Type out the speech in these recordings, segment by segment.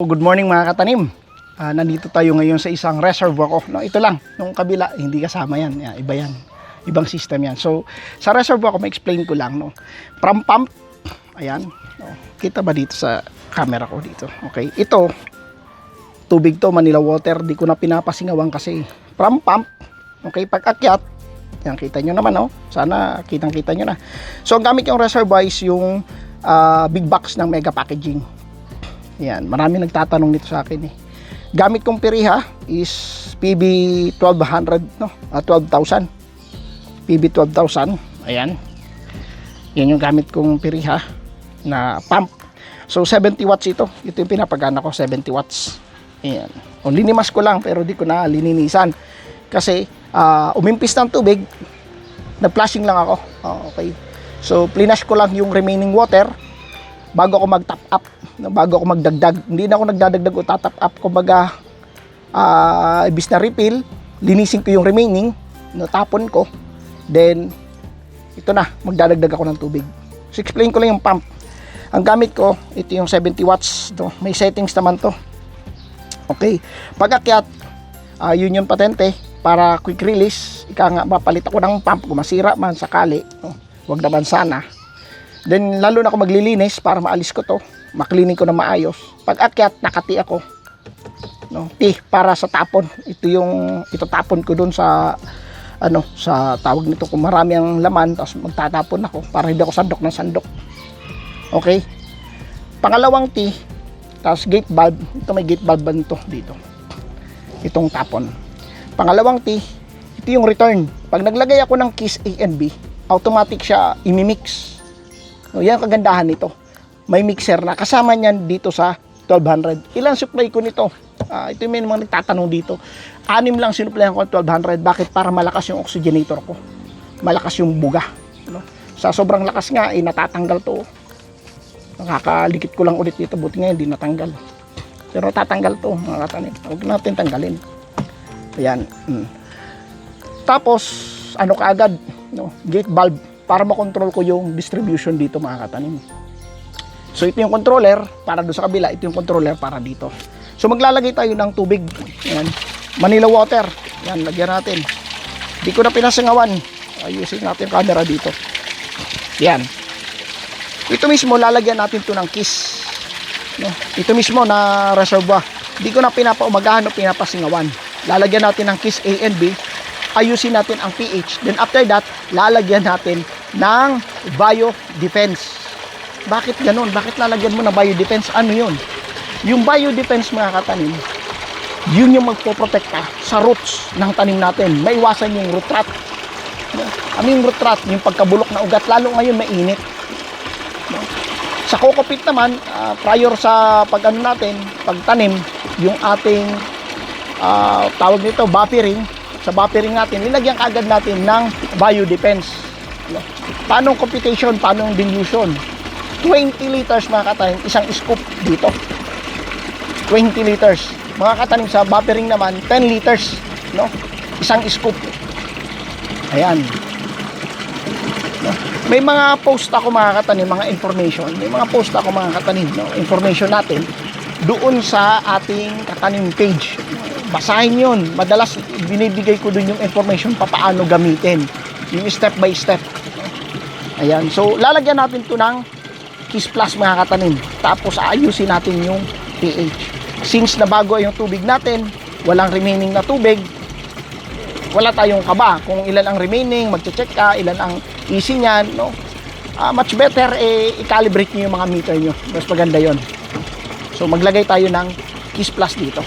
Good morning mga katanim. Nandito tayo ngayon sa isang reservoir ko. No, ito lang, nung kabila, hindi kasama yan. Iba yan. Ibang system yan. So, sa reservoir ko, ma-explain ko lang. No? From pump, ayan. No, kita ba dito sa camera ko dito? Okay, ito, tubig to, Manila water. Di ko na pinapasingawan kasi. From pump, okay, pag akyat, yan, kita nyo naman, no? Sana kitang-kita nyo na. So, ang gamit yung reservoir is yung big box ng Mega Packaging. Yan, marami nagtatanong nito sa akin eh. Gamit kong piriha is PB 1200, no? 12,000. PB 12,000. Ayan. Yan yung gamit kong piriha na pump. So 70 watts ito. Ito yung pinapagana ko, 70 watts. Ayan. O, linimas ko lang pero di ko na lininisan. Kasi umimpis ng tubig, nag-flushing lang ako. Okay. So plinash ko lang yung remaining water bago ako mag-top up, bago ako magdagdag. Hindi na ako nagdadagdag o tatop up. Kumbaga, ibis na refill, linisin ko yung remaining, natapon ko, then, ito na, magdadagdag ako ng tubig. So, explain ko lang yung pump. Ang gamit ko, ito yung 70 watts. Ito, may settings naman to. Okay. Pag akyat, yun yung patente, para quick release. Ika nga, mapalit ako ng pump, kung masira man sakali. No? Huwag naman sana. Then lalo na ako maglilinis para maalis ko to, maklining ko na maayos. Pag akyat, nakati ako. No, para sa tapon. Ito tapon ko doon sa sa tawag nito, kung marami ang laman, tapos magtatapon ako para hindi ako sandok ng sandok. Okay? Pangalawang tapos gate valve. Ito may gate valve ba nito dito. Itong tapon. Pangalawang ito yung return. Pag naglagay ako ng Kiss A and B, automatic siya imimix. No, yan kagandahan nito. May mixer na kasama niyan dito sa 1200. Ilang supply ko nito? Ito yung may mga nagtatanong dito. 6 lang sinuplayan ko 1200. Bakit? Para malakas yung oxygenator ko. Malakas yung buga. No? Sa sobrang lakas nga, natatanggal to. Nakakalikit ko lang ulit dito. Buti nga hindi natanggal. Pero tatanggal to, mga katanim. Huwag natin tanggalin. Ayan. Tapos, kaagad? No? Gate valve. Para makontrol ko yung distribution dito, mga katanim. So ito yung controller para doon sa kabila, ito yung controller para dito. So maglalagay tayo ng tubig. Yan. Manila water. Yan, lagyan natin. Di ko na pinasingawan. Ayusin natin yung camera dito. Yan. Ito mismo lalagyan natin to ng Kiss. No? Ito mismo na reservoir. Di ko na pinapaumagahan o pinapasingawan. Lalagyan natin ng Kiss A and B. Ayusin natin ang pH. Then after that, lalagyan natin ng biodefense. Bakit ganun? Bakit lalagyan mo ng biodefense? Ano yun? Yung biodefense, mga katanim, yun yung magpoprotekta sa roots ng tanim natin. Maiwasan yung root rot. Yung root rot, yung pagkabulok na ugat, lalo ngayon mainit. Sa coco peat naman, prior sa pagtanim, yung ating tawag nito, buffering. Sa buffering natin, nilagyan kaagad natin ng biodefense. Paano computation? Paano yung dilution? 20 liters, mga katanim, isang scoop dito. 20 liters. Mga katanim, sa buffering naman, 10 liters. No? Isang scoop. Ayan. No? May mga post ako, mga katanim, mga information. May mga post ako, mga katanim, no? Information natin doon sa ating katanim page. Basahin yun. Madalas binibigay ko dun yung information paano gamitin. Yung step by step. Ayan. So, lalagyan natin to ng Kiss Plus, mga katanim. Tapos, aayusin natin yung pH. Since na bago yung tubig natin, walang remaining na tubig, wala tayong kaba. Kung ilan ang remaining, magche-check ka, ilan ang easy niyan, no? Much better, i-calibrate nyo yung mga meter nyo. Mas maganda yon. So, maglagay tayo ng Kiss Plus dito.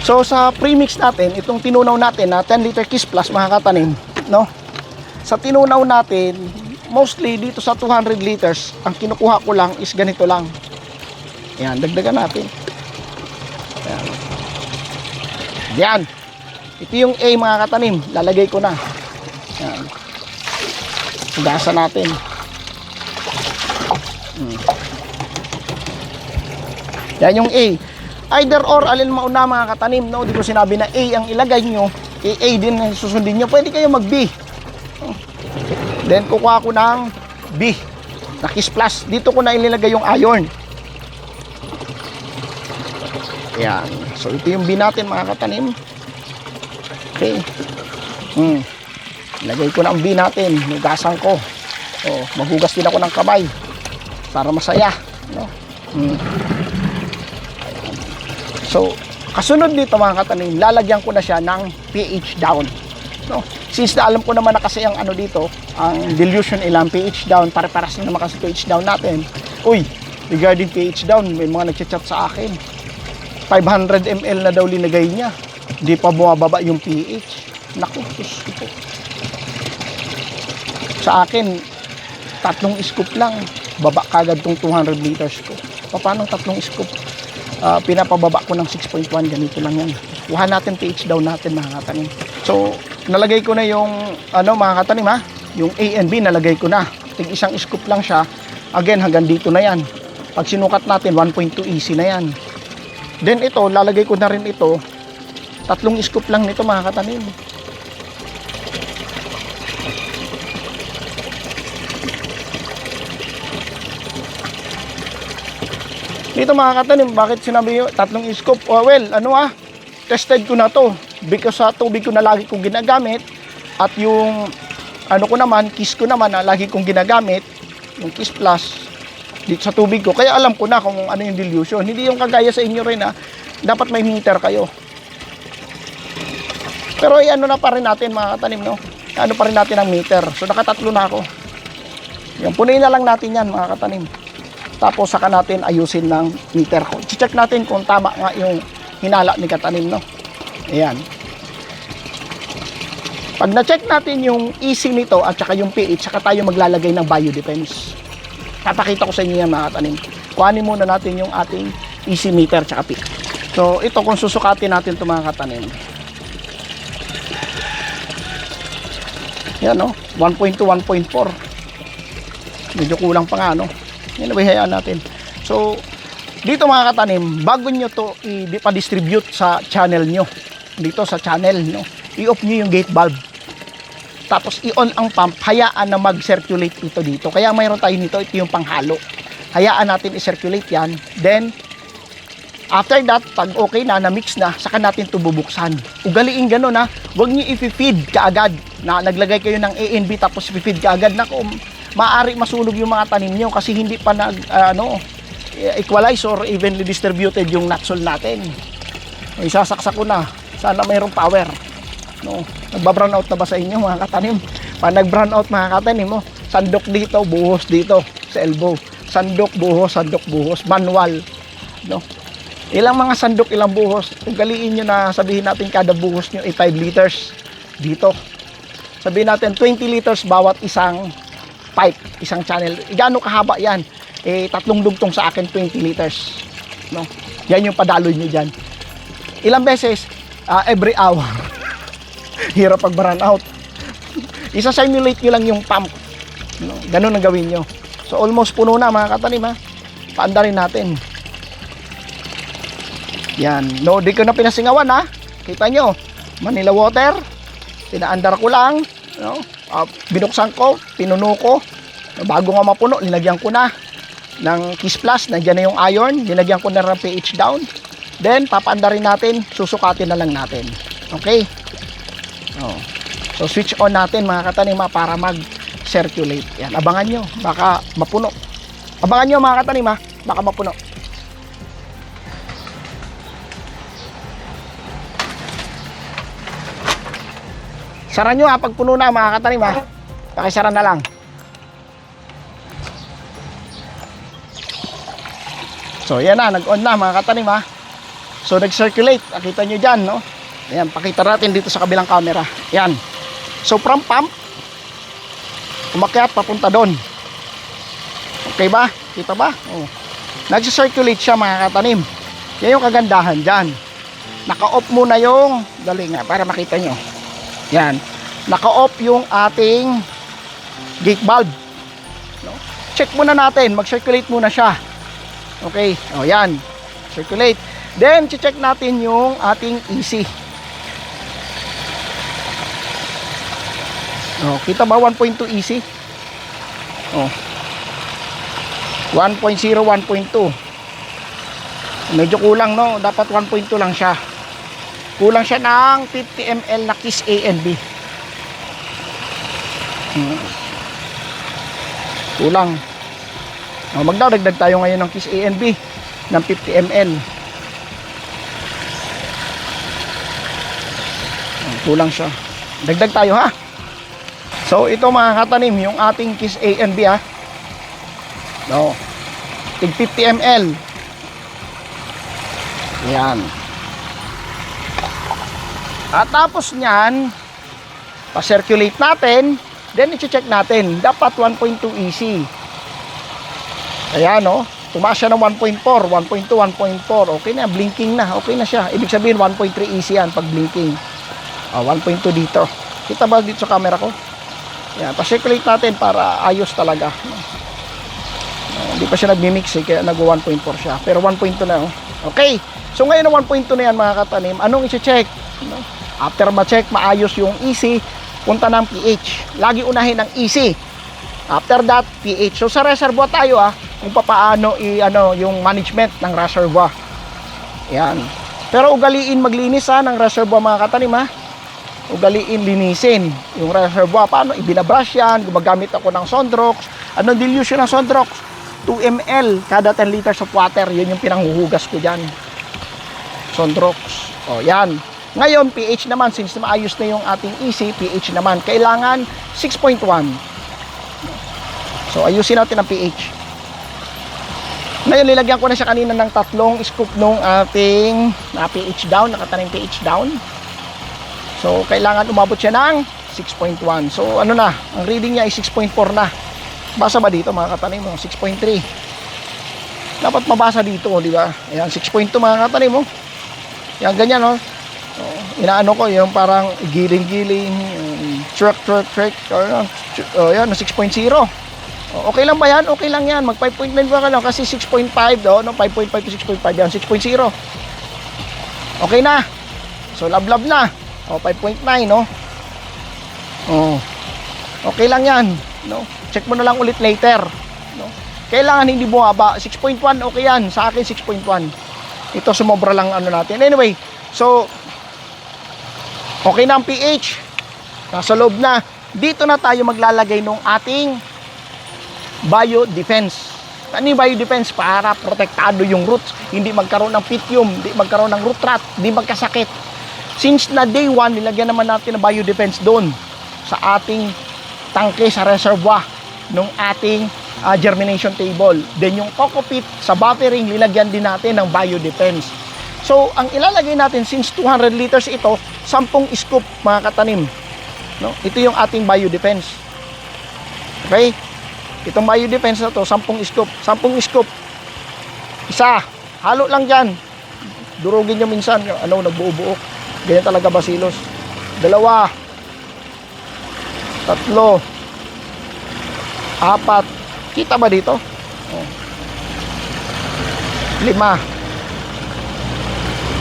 So sa premix natin, itong tinunaw natin na 10 liter Kiss Plus, mga katanim, no? Sa tinunaw natin, mostly dito sa 200 liters, ang kinukuha ko lang is ganito lang. Yan, dagdagan natin. Yan. Yan. Ito yung A, mga katanim, lalagay ko na. Yan. Ugasan natin. Yan yung A. Either or, alin mauna, mga katanim, no? Di ko sinabi na A ang ilagay nyo, A din ang susundin nyo. Pwede kayo mag B. Then kukuha ko ng B na Kiss Plus. Dito ko na ilagay yung iron. Yan. So, ito yung bin natin mga katanim. Okay. Lagay ko na ang bin natin. Hugasan ko. Oh, maghugas din ako ng kamay para masaya, no? So, kasunod dito mga katanim, lalagyan ko na siya ng pH down, no? Since na alam ko naman na kasi ang ano dito, ang dilution ilang pH down, para-paras na naman kasi pH down natin. Uy, regarding pH down, may mga nagchat-chat sa akin. 500 ml na daw linagay niya. Hindi pa bumababa yung pH. Naku, ito. Sa akin, 3 scoop lang, baba kagad tong 200 liters ko. Paano 3 scoop? Pinapababa ko ng 6.1, ganito lang yan. Kuha natin pH down natin mga katanim. So, nalagay ko na yung mga katanim ha, yung A and B nalagay ko na. Tig 1 scoop lang siya. Again, hanggang dito na yan. Pag sinukat natin, 1.2 easy na yan. Then ito, lalagay ko na rin ito. 3 scoop lang nito mga katanim. Dito mga katanim, bakit sinabi nyo 3 scoop? Oh, well, tested ko na to because sa tubig ko na lagi kong ginagamit at yung ko naman, Kiss ko naman na lagi kong ginagamit, yung Kiss Plus dito sa tubig ko. Kaya alam ko na kung ano yung dilution. Hindi yung kagaya sa inyo rin dapat may meter kayo. Pero na pa rin natin mga katanim, no? Ano pa rin natin ang meter. So nakatatlo na ako. Yan, punuin na lang natin yan mga katanim. Tapos saka natin ayusin ng meter ko. I-check natin kung tama nga yung hinala ni katanim, no? Ayan. Pag na-check natin yung EC nito at saka yung pH, saka tayo maglalagay ng biodefense. Papakita ko sa inyo yan mga katanim. Kuhanin muna natin yung ating EC meter at saka pH. So ito kung susukatin natin ito mga katanim. Yan, no? 1.2, 1.4. Medyo kulang pa nga, no? Yan, hayaan natin. So, dito mga katanim, bago nyo to i-distribute sa channel nyo, dito sa channel, no, i-off nyo yung gate valve. Tapos, i-on ang pump, hayaan na mag-circulate ito dito. Kaya mayroon tayo nito, ito yung panghalo. Hayaan natin i-circulate yan. Then, after that, pag okay na, na-mix na, saka natin ito bubuksan. Ugaliin gano'n ha, huwag nyo i-feed kaagad. Na naglagay kayo ng A and B, tapos i-feed kaagad na kung maaari masunog yung mga tanim nyo kasi hindi pa equalize or evenly distributed yung nut natin. Isasaksak ko na. Sana mayroong power. No? Nagba-brown out na ba sa inyo mga katanim? Pag nag-brown out mga katanim, sandok dito, buhos dito sa elbow. Sandok, buhos, manual. No? Ilang mga sandok, ilang buhos. Ugaliin nyo na sabihin natin kada buhos nyo ay 5 liters dito. Sabihin natin 20 liters bawat isang pipe, isang channel. Gaano kahaba yan? 3 dugtong sa akin, 20 liters. No? Yan yung padaloy nyo dyan. Ilang beses? Every hour. Hirap pag burn out. Isa-simulate nyo lang yung pump. No? Ganun ang gawin nyo. So almost puno na mga katanim ha. Paandarin natin. Yan. No, di ko na pinasingawan ha. Kita nyo. Manila water. Pinaandar ko lang. No? Binuksan ko, pinuno ko. Bago nga mapuno, linagyan ko na ng Kiss Plus. Nandiyan na yung iron. Linagyan ko na ng pH down. Then, papaandarin natin. Susukatin na lang natin. Okay? So, switch on natin mga katanima para mag-circulate. Yan, abangan nyo. Baka mapuno. Abangan nyo mga katanima. Baka mapuno. Sara nyo pag puno na mga katanim ha. Pakisara na lang. So yan na, nag-on na mga katanim ha. So nag-circulate, nakita nyo dyan no. Ayan, pakita natin dito sa kabilang camera. Yan. So from pump, umakyat papunta doon. Okay ba? Kita ba? Nag-circulate siya mga katanim. Yan yung kagandahan dyan. Naka-off muna yung, dali nga para makita nyo. Yan. Naka-off yung ating gate valve. No? Check muna natin. Mag-circulate muna siya. Okay. O, yan. Circulate. Then, check natin yung ating EC. O, kita ba 1.2 EC? O. 1.0, 1.2. Medyo kulang, no? Dapat 1.2 lang siya. Kulang siya ng 50 ml na Kiss A and B. Kulang. Magdadagdag tayo ngayon ng Kiss A and B ng 50 ml. Kulang siya. Dagdag tayo, ha. So ito mga katanim, yung ating Kiss A and B, ha. No. Tig 50 ml. Yan. At tapos niyan, pa-circulate natin, then i-check natin. Dapat 1.2 EC. Ayan, no. Tumaas siya ng 1.4, 1.2, 1.4. Okay na, blinking na. Okay na siya. Ibig sabihin 1.3 EC yan pag blinking. 1.2 dito. Kita ba dito sa camera ko? Yan, pa-circulate natin para ayos talaga. Hindi pa siya nagmi-mix, kaya nag-1.4 siya. Pero 1.2 na, oh. Okay. So ngayon ang 1.2 na yan mga katanim, anong i-check? After ma-check, maayos yung EC, punta ng pH. Lagi unahin ang EC. After that, pH. So sa reservoir tayo, kung paano yung management ng reservoir. Yan. Pero ugaliin maglinis ng reservoir mga katanim, ugaliin linisin yung reservoir. Paano? Ibinabrush yan, gumagamit ako ng Sondrox. Anong dilution ng Sondrox? 2 ml kada 10 liters of water. Yun yung pinanghuhugas ko dyan. Sondrox. O, yan. Ngayon, pH naman, since maayos na yung ating EC, pH naman, kailangan 6.1. So, ayusin natin ang pH. Ngayon, nilagyan ko na siya kanina ng 3 scoop nung ating pH down, nakatanim pH down. So, kailangan umabot siya ng 6.1. So, ano na, ang reading niya ay 6.4 na. Basa ba dito mga katanim mo? 6.3. Dapat mabasa dito, di ba? Ayan, 6.2 mga katanim mo. Yan, ganyan, no? So, inaano ko, yung parang giling-giling, truck, yan, 6.0. Okay lang ba yan? Okay lang yan. Mag 5.9 ba ka lang? Kasi 6.5, no? 5.5 to 6.5 yan, 6.0. Okay na. So, lablab na. 5.9, no? Okay lang yan, no? Check mo na lang ulit later, no? Kailangan hindi bumaba. 6.1, okay yan. Sa akin, 6.1. Ito, sumobra lang natin. Anyway, so, okay na ang pH. Nasa loob na. Dito na tayo maglalagay ng ating biodefense. Ano yung biodefense? Para protektado yung roots. Hindi magkaroon ng pythium, hindi magkaroon ng root rot, hindi magkasakit. Since na day 1, nilagyan naman natin ng biodefense doon sa ating tangke, sa reservoir ng ating germination table. Then yung coco pit sa buffering, nilagyan din natin ng biodefense. So, ang ilalagay natin, since 200 liters ito, 10 scoop mga katanim. No? Ito yung ating biodefense. Okay? Itong biodefense na to, 10 scoop. 10 scoop. Isa. Halo lang dyan. Durugin nyo minsan. Nagbuo-buo. Ganyan talaga basilos. 2. 3. 4. Kita ba dito? 5.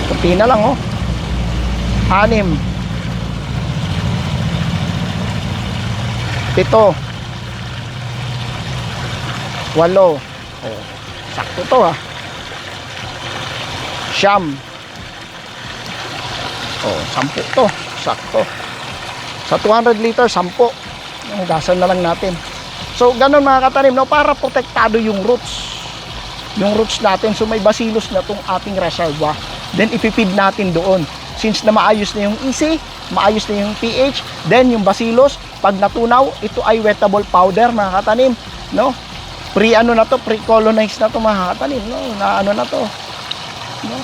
Kunti na lang, 6. 7. 8. Sakto to, 9. 10 to. Sakto. Sa 200 liters, 10. Gasan na lang natin. So, ganun mga katanim, no? Para protektado yung roots. Yung roots natin. So, may bacillus na itong ating reservoir. Then, ipipid natin doon. Since na maayos na yung EC, maayos na yung pH, then yung bacillus, pag natunaw, ito ay wettable powder mga katanim. No? Pre-colonized na to mga katanim. No? Na to. No?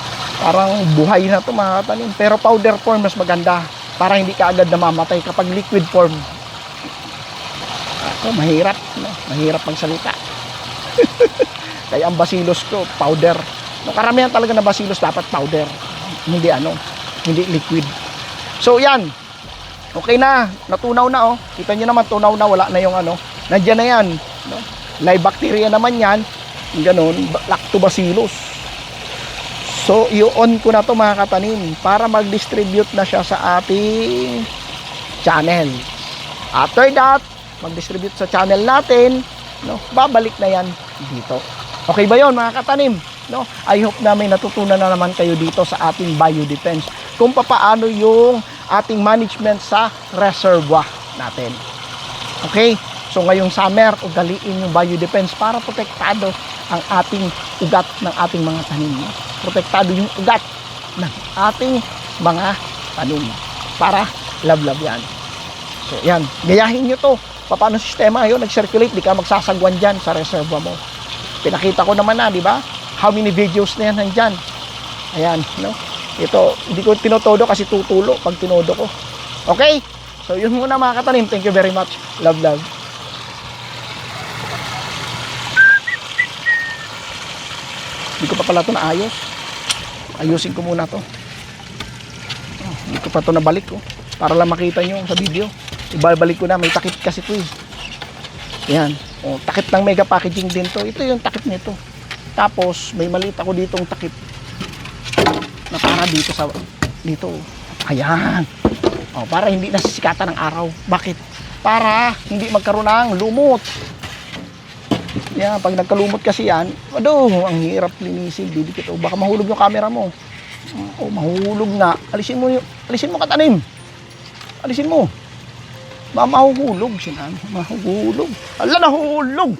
Parang buhay na to mga katanim. Pero powder form mas maganda. Para hindi ka agad namamatay kapag liquid form. Mahirap, no? Mahirap magsalita. Kaya ang bacillus ko, powder. No, karamihan talaga na bacillus dapat powder. Hindi hindi liquid. So yan. Okay na, natunaw na Kita niyo naman tunaw na, wala na yung nandiyan na yan, no? Live bacteria naman yan. Ganun, lactobacillus. So i-on ko na to mga katanim para mag-distribute na siya sa ating channel. After that, mag-distribute sa channel natin, no? Babalik na yan dito. Okay ba yon mga katanim? No? I hope na may natutunan na naman kayo dito sa ating biodefense kung papaano yung ating management sa reservoir natin. Okay? So ngayong summer, ugaliin yung biodefense para protektado ang ating ugat ng ating mga tanim. Protektado yung ugat ng ating mga tanim. Para love yan. So yan, gayahin nyo to. Paano sistema yun, nag-circulate, di ka magsasagwan dyan sa reservoir mo. Pinakita ko naman na, di ba? How many videos na yan nandyan. Ayan, no? Ito, hindi ko tinotodo kasi tutulo pag tinodo ko. Okay? So, yun muna mga katanim. Thank you very much. Love. Hindi ko pa pala ito naayos. Ayusin ko muna to. Hindi ko pa ito nabalik ko. Para lang makita nyo sa video. Ibabalik ko na. May takip kasi ito eh. Ayan. O, takip ng mega packaging din to. Ito yung takip nito. Tapos, may maliit ako ditong takip na para dito sa dito. Ayan. O, para hindi nasisikatan ng araw. Bakit? Para hindi magkaroon ng lumot. Yan, pag nagkalumot kasi yan, ang hirap linisin, didikit. O, baka mahulog yung camera mo. O, mahulog na. Alisin mo katanim. Alisin mo. Mahuhulog. Mahuhulog. Ala, nahulog.